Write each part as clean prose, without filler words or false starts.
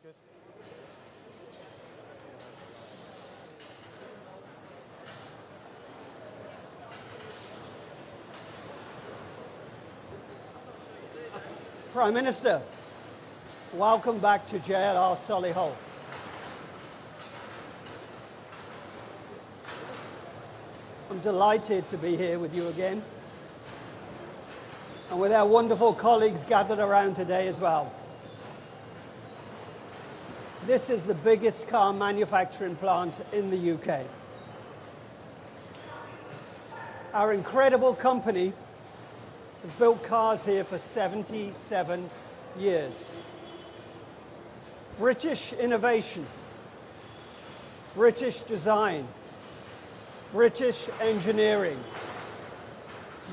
good. Prime Minister, welcome back to JLR Solihull. I'm delighted to be here with you again, and with our wonderful colleagues gathered around today as well. This is the biggest car manufacturing plant in the UK. Our incredible company has built cars here for 77 years. British innovation, British design, British engineering,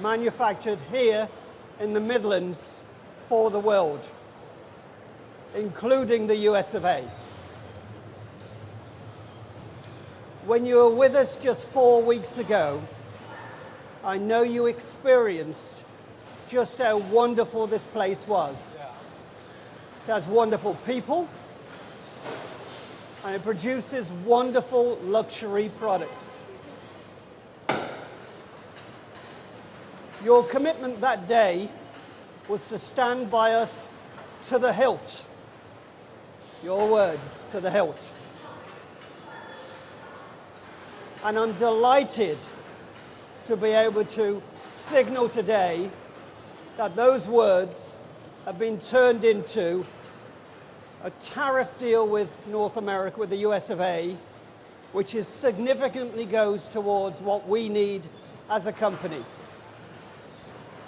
manufactured here in the Midlands for the world, including the US of A. When you were with us just 4 weeks ago, I know you experienced just how wonderful this place was. It has wonderful people, and it produces wonderful luxury products. Your commitment that day was to stand by us to the hilt. Your words, to the hilt. And I'm delighted to be able to signal today that those words have been turned into a tariff deal with North America, with the US of A, which is significantly goes towards what we need as a company.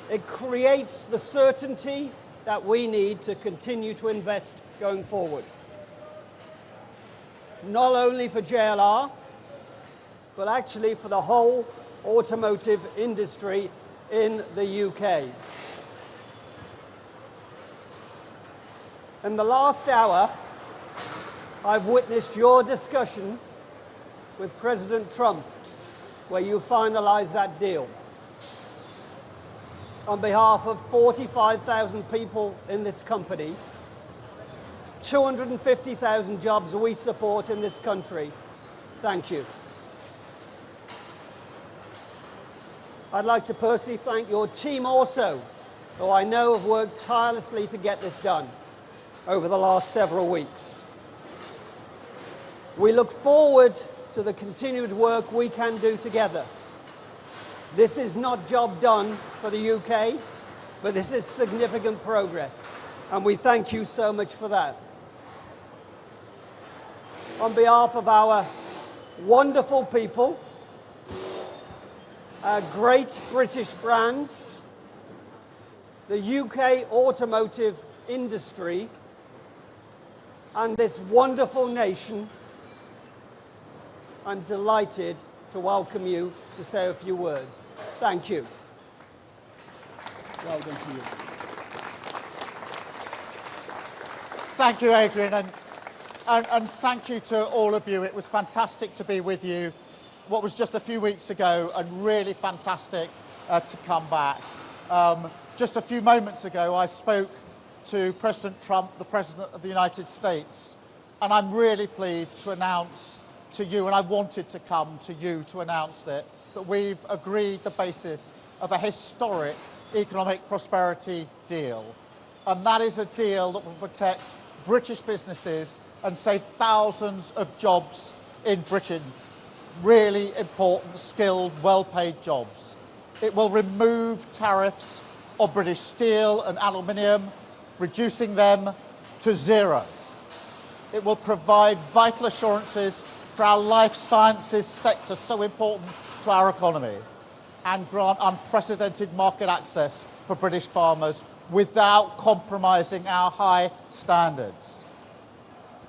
It creates the certainty that we need to continue to invest going forward. Not only for JLR, but actually for the whole automotive industry in the UK. In the last hour, I've witnessed your discussion with President Trump, where you finalized that deal. On behalf of 45,000 people in this company, 250,000 jobs we support in this country, thank you. I'd like to personally thank your team also, who I know have worked tirelessly to get this done over the last several weeks. We look forward to the continued work we can do together. This is not job done for the UK, but this is significant progress, and we thank you so much for that. On behalf of our wonderful people, our great British brands, the UK automotive industry, and this wonderful nation, I'm delighted to welcome you to say a few words. Thank you. Well done to you. Thank you, Adrian, and thank you to all of you. It was fantastic to be with you what was just a few weeks ago, and really fantastic to come back. Just a few moments ago, I spoke to President Trump, the President of the United States, and I'm really pleased to announce to you, and I wanted to come to you to announce that we've agreed the basis of a historic economic prosperity deal. And that is a deal that will protect British businesses and save thousands of jobs in Britain. Really important, skilled, well-paid jobs. It will remove tariffs on British steel and aluminium, reducing them to zero. It will provide vital assurances for our life sciences sector, so important to our economy, and grant unprecedented market access for British farmers without compromising our high standards.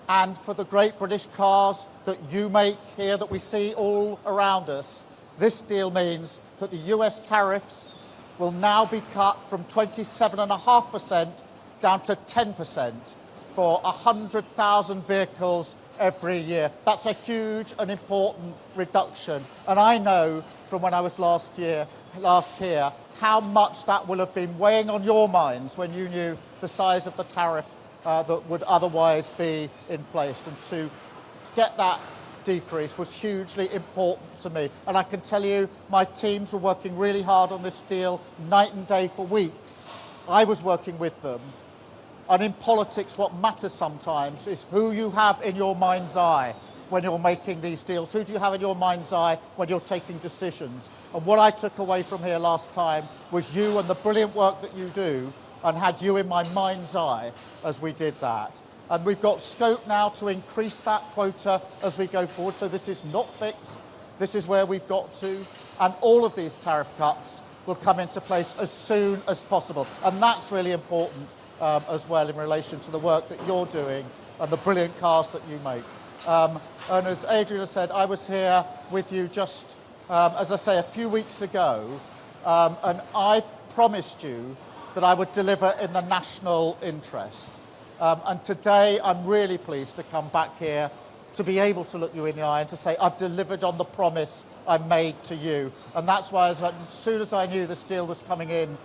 And for the great British cars that you make here, that we see all around us, this deal means that the US tariffs will now be cut from 27.5% down to 10% for 100,000 vehicles every year. That's a huge and important reduction. And I know from when I was last here how much that will have been weighing on your minds when you knew the size of the tariff that would otherwise be in place. And to get that decrease was hugely important to me. And I can tell you, my teams were working really hard on this deal night and day for weeks. I was working with them. And in politics, what matters sometimes is who you have in your mind's eye when you're making these deals. Who do you have in your mind's eye when you're taking decisions? And what I took away from here last time was you and the brilliant work that you do, and had you in my mind's eye as we did that. And we've got scope now to increase that quota as we go forward. So this is not fixed. This is where we've got to. And all of these tariff cuts will come into place as soon as possible. And that's really important as well in relation to the work that you're doing and the brilliant cars that you make. And as Adrian said, I was here with you just, as I say, a few weeks ago, and I promised you that I would deliver in the national interest. And today I'm really pleased to come back here to be able to look you in the eye and to say I've delivered on the promise I made to you. And that's why as soon as I knew this deal was coming in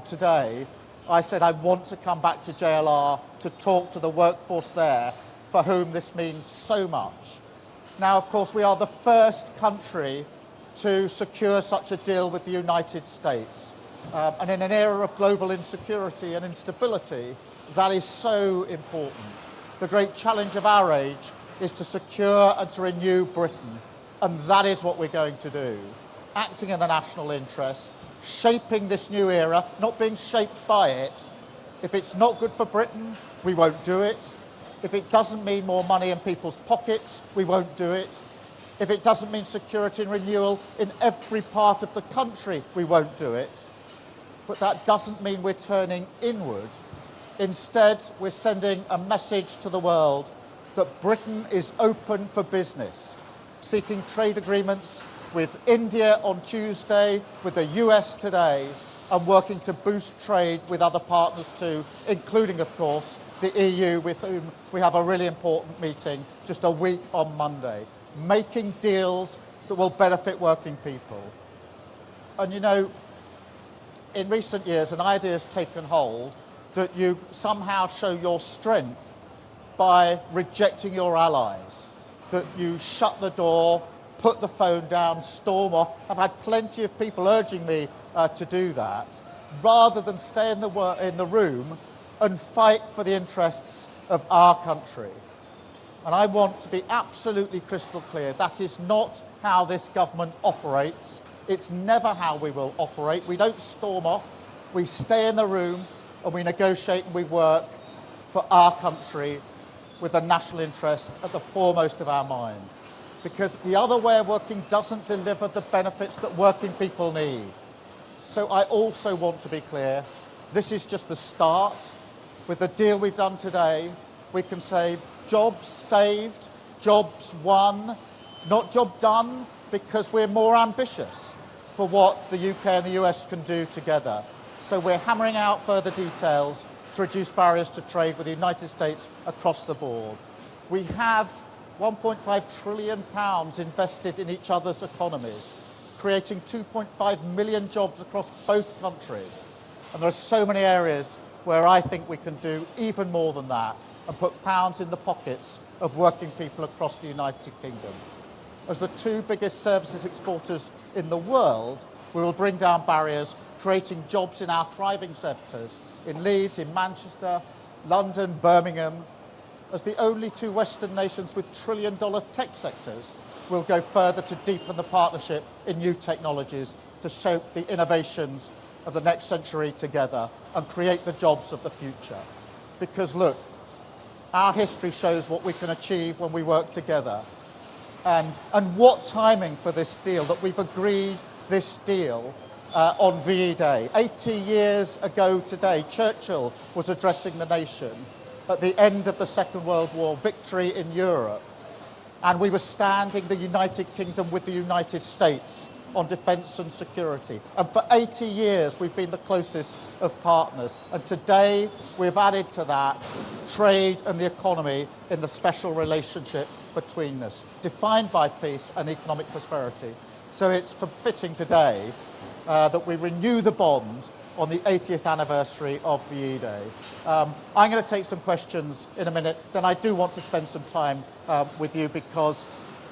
today, I said I want to come back to JLR to talk to the workforce there for whom this means so much. Now, of course, we are the first country to secure such a deal with the United States. And in an era of global insecurity and instability, that is so important. The great challenge of our age is to secure and to renew Britain. And that is what we're going to do. Acting in the national interest, shaping this new era, not being shaped by it. If it's not good for Britain, we won't do it. If it doesn't mean more money in people's pockets, we won't do it. If it doesn't mean security and renewal in every part of the country, we won't do it. But that doesn't mean we're turning inward. Instead, we're sending a message to the world that Britain is open for business, seeking trade agreements with India on Tuesday, with the US today, and working to boost trade with other partners too, including, of course, the EU, with whom we have a really important meeting just a week on Monday, making deals that will benefit working people. And you know, in recent years, an idea has taken hold that you somehow show your strength by rejecting your allies, that you shut the door, put the phone down, storm off. I've had plenty of people urging me to do that, rather than stay in the room and fight for the interests of our country. And I want to be absolutely crystal clear, that is not how this government operates. It's never how we will operate. We don't storm off, we stay in the room and we negotiate and we work for our country with the national interest at the foremost of our mind. Because the other way of working doesn't deliver the benefits that working people need. So I also want to be clear, this is just the start. With the deal we've done today, we can say jobs saved, jobs won, not job done, because we're more ambitious for what the UK and the US can do together. So we're hammering out further details to reduce barriers to trade with the United States across the board. We have £1.5 trillion invested in each other's economies, creating 2.5 million jobs across both countries. And there are so many areas where I think we can do even more than that and put pounds in the pockets of working people across the United Kingdom. As the two biggest services exporters in the world, we will bring down barriers, creating jobs in our thriving sectors in Leeds, in Manchester, London, Birmingham. As the only two Western nations with trillion-dollar tech sectors, we'll go further to deepen the partnership in new technologies to shape the innovations of the next century together and create the jobs of the future. Because look, our history shows what we can achieve when we work together. And what timing for this deal, that we've agreed this deal on VE Day. 80 years ago today, Churchill was addressing the nation at the end of the Second World War, victory in Europe. And we were standing the United Kingdom with the United States on defence and security. And for 80 years, we've been the closest of partners. And today, we've added to that trade and the economy in the special relationship between us, defined by peace and economic prosperity. So it's fitting today that we renew the bond on the 80th anniversary of VE Day. I'm going to take some questions in a minute, then I do want to spend some time with you because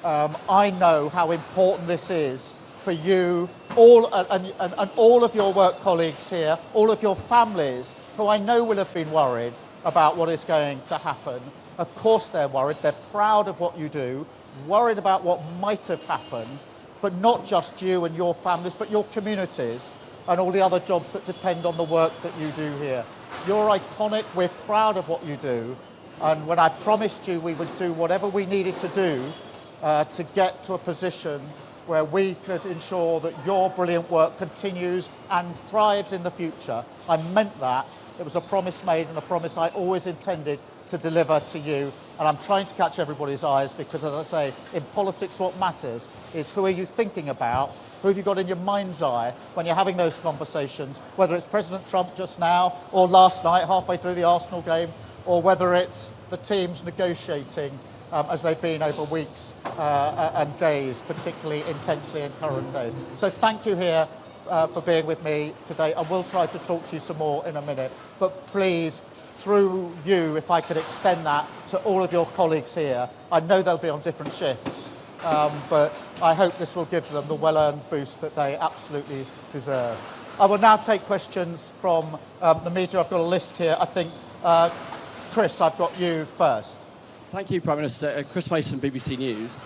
I know how important this is for you, all and all of your work colleagues here, all of your families, who I know will have been worried about what is going to happen. Of course they're worried, they're proud of what you do, worried about what might have happened, but not just you and your families, but your communities and all the other jobs that depend on the work that you do here. You're iconic, we're proud of what you do, and when I promised you we would do whatever we needed to do to get to a position where we could ensure that your brilliant work continues and thrives in the future, I meant that. It was a promise made and a promise I always intended to deliver to you. And I'm trying to catch everybody's eyes because, as I say, in politics what matters is who are you thinking about, who have you got in your mind's eye when you're having those conversations, whether it's President Trump just now or last night halfway through the Arsenal game, or whether it's the teams negotiating as they've been over weeks and days, particularly intensely in current days. So thank you here for being with me today. I will try to talk to you some more in a minute, but please, through you, if I could extend that to all of your colleagues here. I know they'll be on different shifts, but I hope this will give them the well-earned boost that they absolutely deserve. I will now take questions from the media. I've got a list here. I think, Chris, I've got you first. Thank you, Prime Minister. Chris Mason, BBC News.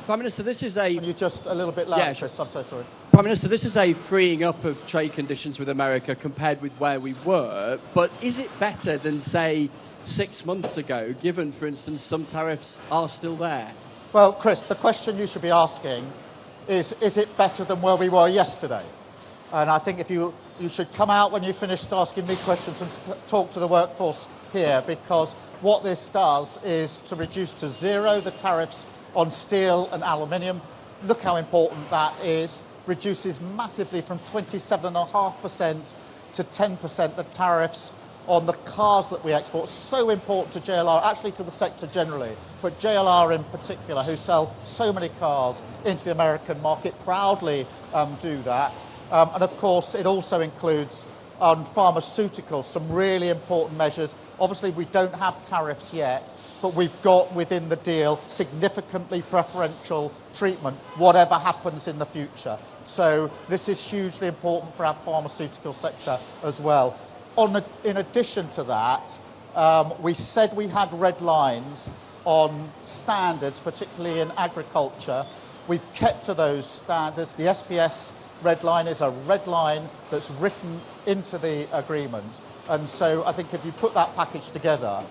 Prime Minister, this is a... Can you just a little bit louder, Yeah, Chris? I'm so sorry. Prime Minister, this is a freeing up of trade conditions with America compared with where we were, but is it better than, say, 6 months ago, given, for instance, some tariffs are still there? Well, Chris, the question you should be asking is it better than where we were yesterday? And I think if you should come out when you finished asking me questions and talk to the workforce here, because what this does is to reduce to zero the tariffs on steel and aluminium. Look how important that is. Reduces massively from 27.5% to 10% the tariffs on the cars that we export. So important to JLR, actually to the sector generally, but JLR in particular, who sell so many cars into the American market, proudly do that. And of course, it also includes on pharmaceuticals, some really important measures. Obviously, we don't have tariffs yet, but we've got within the deal significantly preferential treatment, whatever happens in the future. So this is hugely important for our pharmaceutical sector as well. In addition to that, we said we had red lines on standards, particularly in agriculture. We've kept to those standards. The SPS red line is a red line that's written into the agreement. And so I think if you put that package together,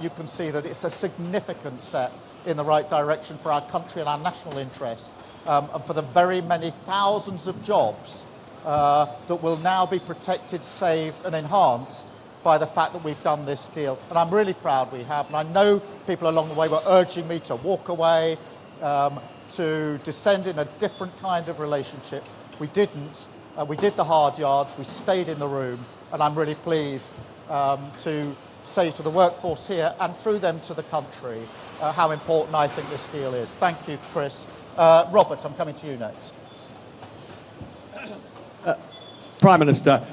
you can see that it's a significant step in the right direction for our country and our national interest, and for the very many thousands of jobs that will now be protected, saved and enhanced by the fact that we've done this deal. And I'm really proud we have. And I know people along the way were urging me to walk away, to descend in a different kind of relationship. We didn't. We did the hard yards. We stayed in the room. And I'm really pleased to say to the workforce here and through them to the country how important I think this deal is. Thank you, Chris. Robert, I'm coming to you next. Prime Minister,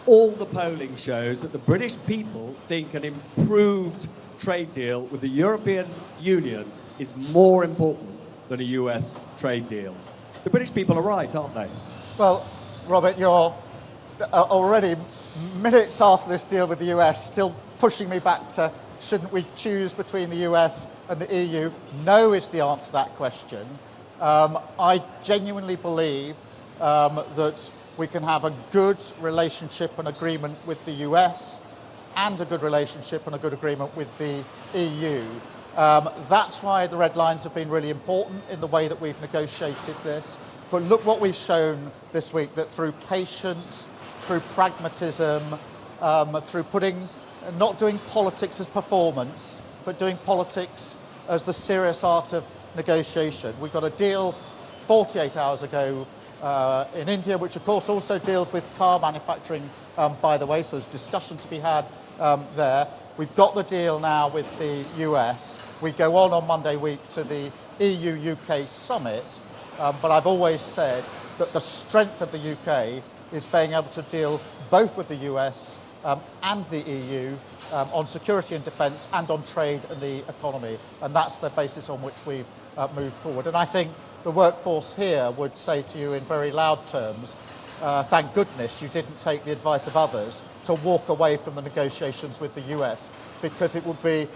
all the polling shows that the British people think an improved trade deal with the European Union is more important than a US trade deal. The British people are right, aren't they? Well, Robert, you're already minutes after this deal with the US still pushing me back to shouldn't we choose between the US and the EU? No is the answer to that question. I genuinely believe that we can have a good relationship and agreement with the US and a good relationship and a good agreement with the EU. That's why the red lines have been really important in the way that we've negotiated this. But look what we've shown this week, that through patience, through pragmatism, through not doing politics as performance, but doing politics as the serious art of negotiation. We got a deal 48 hours ago in India, which of course also deals with car manufacturing, by the way, so there's discussion to be had there. We've got the deal now with the US. We go on Monday week to the EU-UK summit, but I've always said that the strength of the UK is being able to deal both with the US and the EU on security and defence and on trade and the economy. And that's the basis on which we've moved forward. And I think the workforce here would say to you in very loud terms, thank goodness you didn't take the advice of others to walk away from the negotiations with the US, because it would be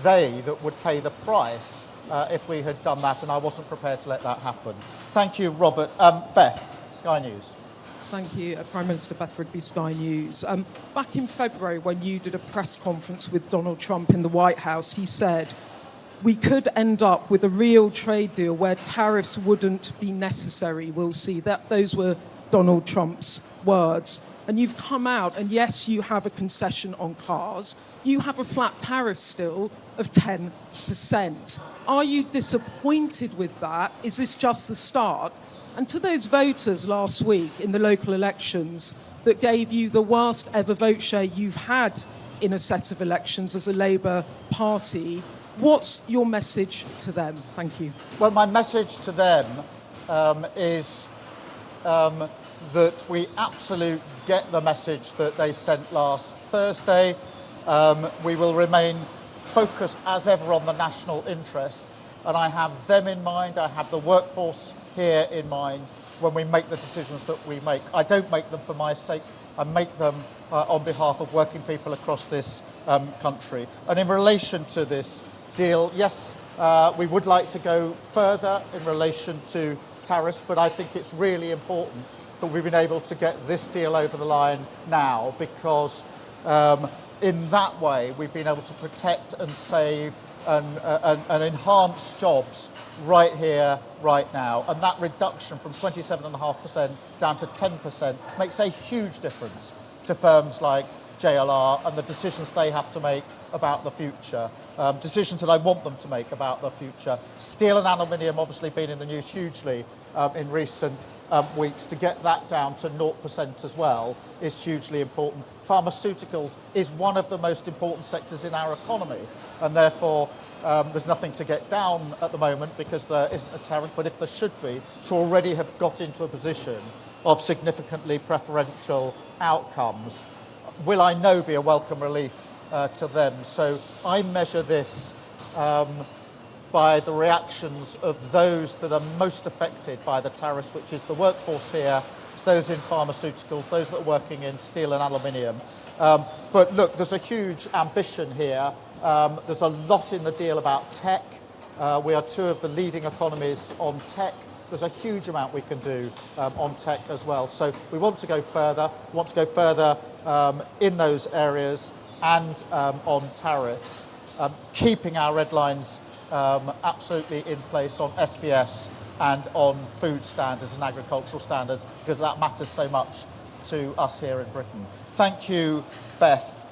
they that would pay the price if we had done that, and I wasn't prepared to let that happen. Thank you, Robert. Beth, Sky News. Thank you, Prime Minister Beth Rigby, Sky News. Back in February, when you did a press conference with Donald Trump in the White House, he said, we could end up with a real trade deal where tariffs wouldn't be necessary. We'll see. Those were Donald Trump's words. And you've come out, and yes, you have a concession on cars. You have a flat tariff still of 10%. Are you disappointed with that? Is this just the start? And to those voters last week in the local elections that gave you the worst ever vote share you've had in a set of elections as a Labour Party, what's your message to them? Thank you. Well, my message to them is that we absolutely get the message that they sent last Thursday. We will remain focused as ever on the national interest, and I have them in mind, I have the workforce here in mind when we make the decisions that we make. I don't make them for my sake, I make them on behalf of working people across this country. And in relation to this deal, yes, we would like to go further in relation to tariffs, but I think it's really important that we've been able to get this deal over the line now, because in that way we've been able to protect and save and enhance jobs right here, right now. And that reduction from 27.5% down to 10% makes a huge difference to firms like JLR and the decisions they have to make about the future, decisions that I want them to make about the future. Steel and aluminium obviously been in the news hugely in recent weeks. To get that down to 0% as well is hugely important. Pharmaceuticals is one of the most important sectors in our economy, and therefore there's nothing to get down at the moment because there isn't a tariff, but if there should be, to already have got into a position of significantly preferential outcomes will, I know, be a welcome relief to them. So I measure this by the reactions of those that are most affected by the tariffs, which is the workforce here, it's those in pharmaceuticals, those that are working in steel and aluminium. But look, there's a huge ambition here. There's a lot in the deal about tech. We are two of the leading economies on tech. There's a huge amount we can do on tech as well. So we want to go further. We want to go further in those areas and on tariffs, keeping our red lines absolutely in place on SBS and on food standards and agricultural standards, because that matters so much to us here in Britain. Thank you, Beth.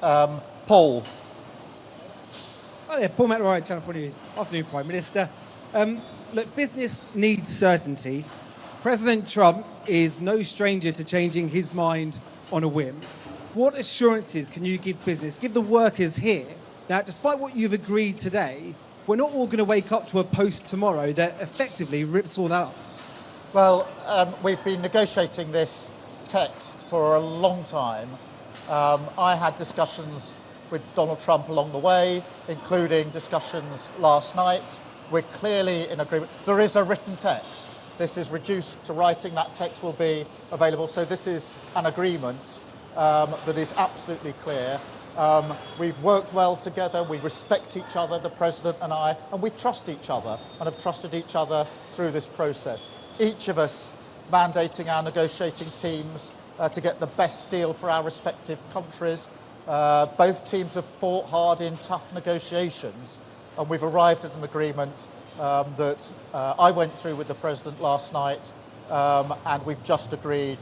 Paul. Hi there, Paul McElroy, Channel 4 News. Afternoon, Prime Minister. Look, business needs certainty. President Trump is no stranger to changing his mind on a whim. What assurances can you give business, give the workers here, that despite what you've agreed today, we're not all going to wake up to a post tomorrow that effectively rips all that up? Well, we've been negotiating this text for a long time. I had discussions with Donald Trump along the way, including discussions last night. We're clearly in agreement. There is a written text. This is reduced to writing. That text will be available. So this is an agreement that is absolutely clear. We've worked well together. We respect each other, the President and I, and we trust each other and have trusted each other through this process. Each of us mandating our negotiating teams to get the best deal for our respective countries. Both teams have fought hard in tough negotiations, and we've arrived at an agreement that I went through with the President last night, and we've just agreed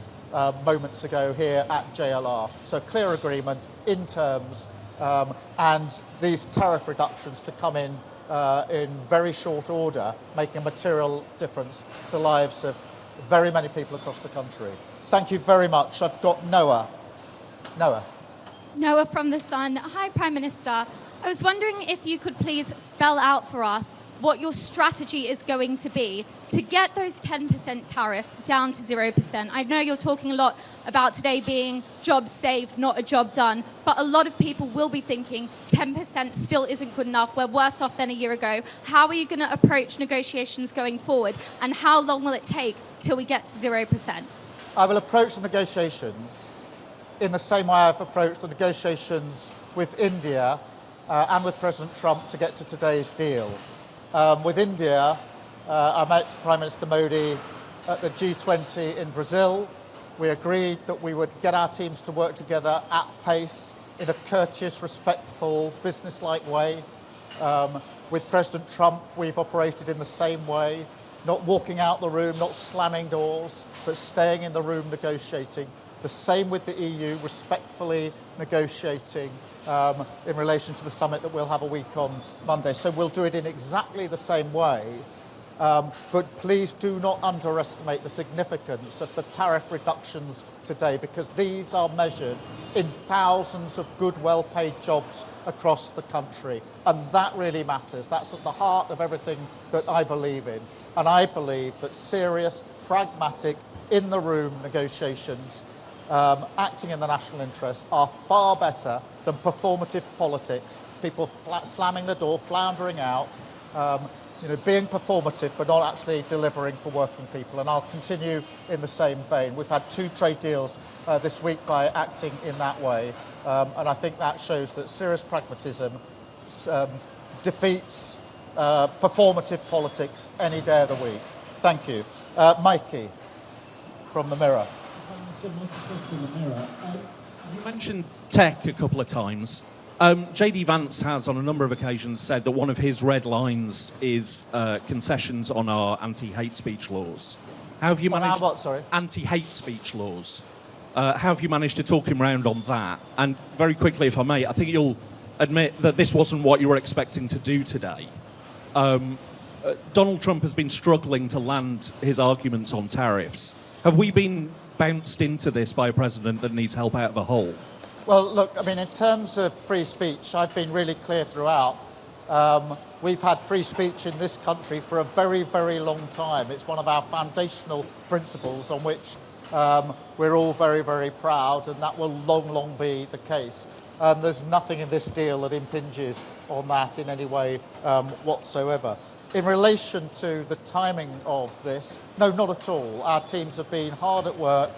moments ago here at JLR. So clear agreement in terms, and these tariff reductions to come in very short order, making a material difference to the lives of very many people across the country. Thank you very much. I've got Noah. Noah. Noah from The Sun. Hi, Prime Minister. I was wondering if you could please spell out for us what your strategy is going to be to get those 10% tariffs down to 0%. I know you're talking a lot about today being jobs saved, not a job done, but a lot of people will be thinking 10% still isn't good enough. We're worse off than a year ago. How are you going to approach negotiations going forward, and how long will it take till we get to 0%? I will approach the negotiations in the same way I've approached the negotiations with India and with President Trump to get to today's deal. With India, I met Prime Minister Modi at the G20 in Brazil. We agreed that we would get our teams to work together at pace in a courteous, respectful, business-like way. With President Trump, we've operated in the same way, not walking out the room, not slamming doors, but staying in the room negotiating. The same with the EU, respectfully negotiating in relation to the summit that we'll have a week on Monday. So we'll do it in exactly the same way. But please do not underestimate the significance of the tariff reductions today, because these are measured in thousands of good, well-paid jobs across the country. And that really matters. That's at the heart of everything that I believe in. And I believe that serious, pragmatic, in-the-room negotiations acting in the national interest are far better than performative politics, people slamming the door, floundering out, being performative but not actually delivering for working people. And I'll continue in the same vein. We've had 2 trade deals this week by acting in that way, and I think that shows that serious pragmatism defeats performative politics any day of the week. Thank you. Mikey from the Mirror. You mentioned tech a couple of times. JD Vance has on a number of occasions said that one of his red lines is concessions on our anti-hate speech laws. How have you managed... what, sorry? Anti-hate speech laws. How have you managed to talk him round on that? And very quickly, if I may, I think you'll admit that this wasn't what you were expecting to do today. Donald Trump has been struggling to land his arguments on tariffs. Have we been bounced into this by a president that needs help out of a hole? Well, look, I mean, in terms of free speech, I've been really clear throughout. We've had free speech in this country for a very, very long time. It's one of our foundational principles on which we're all very, very proud, and that will long, long be the case. There's nothing in this deal that impinges on that in any way whatsoever. In relation to the timing of this, no, not at all. Our teams have been hard at work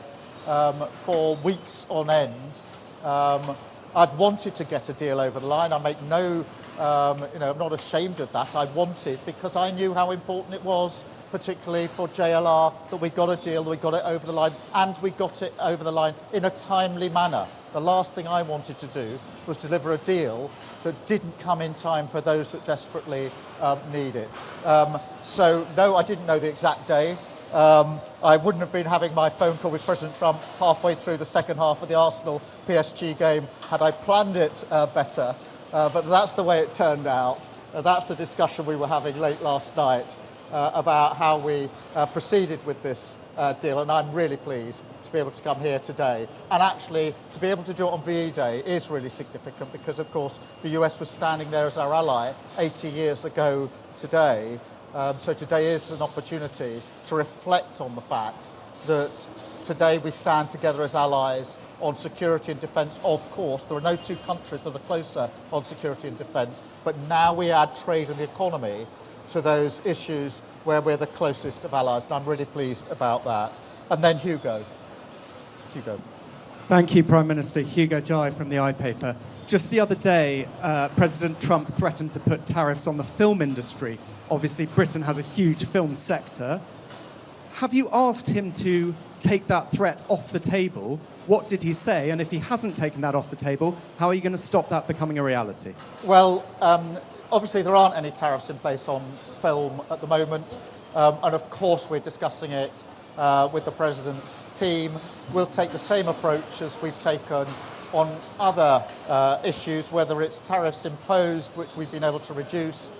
for weeks on end. I've wanted to get a deal over the line. I make no, I'm not ashamed of that. I wanted, because I knew how important it was, particularly for JLR, that we got a deal, that we got it over the line, and we got it over the line in a timely manner. The last thing I wanted to do was deliver a deal that didn't come in time for those that desperately need it. So, no, I didn't know the exact day. I wouldn't have been having my phone call with President Trump halfway through the second half of the Arsenal PSG game had I planned it better. But that's the way it turned out. That's the discussion we were having late last night about how we proceeded with this deal. And I'm really pleased to be able to come here today. And actually, to be able to do it on VE Day is really significant because, of course, the US was standing there as our ally 80 years ago today. So today is an opportunity to reflect on the fact that today we stand together as allies on security and defence. Of course, there are no 2 countries that are closer on security and defence, but now we add trade and the economy to those issues where we're the closest of allies, and I'm really pleased about that. And then Hugo. Thank you, Prime Minister. Hugo Jai from the iPaper. Just the other day, President Trump threatened to put tariffs on the film industry. Obviously, Britain has a huge film sector. Have you asked him to take that threat off the table? What did he say? And if he hasn't taken that off the table, how are you going to stop that becoming a reality? Well, obviously there aren't any tariffs in place on film at the moment. And of course we're discussing it with the President's team. We'll take the same approach as we've taken on other issues, whether it's tariffs imposed, which we've been able to reduce,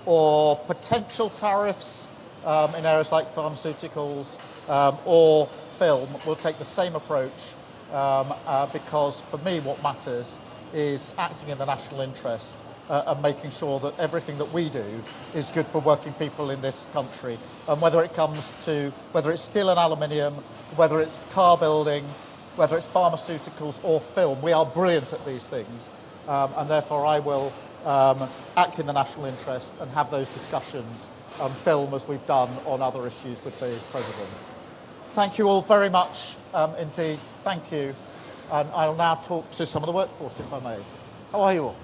or potential tariffs in areas like pharmaceuticals or film. We'll take the same approach because for me what matters is acting in the national interest. and making sure that everything that we do is good for working people in this country. And whether it's steel and aluminium, whether it's car building, whether it's pharmaceuticals or film, we are brilliant at these things. And therefore I will act in the national interest and have those discussions on film as we've done on other issues with the President. Thank you all very much indeed. Thank you. And I'll now talk to some of the workforce, if I may. How are you all?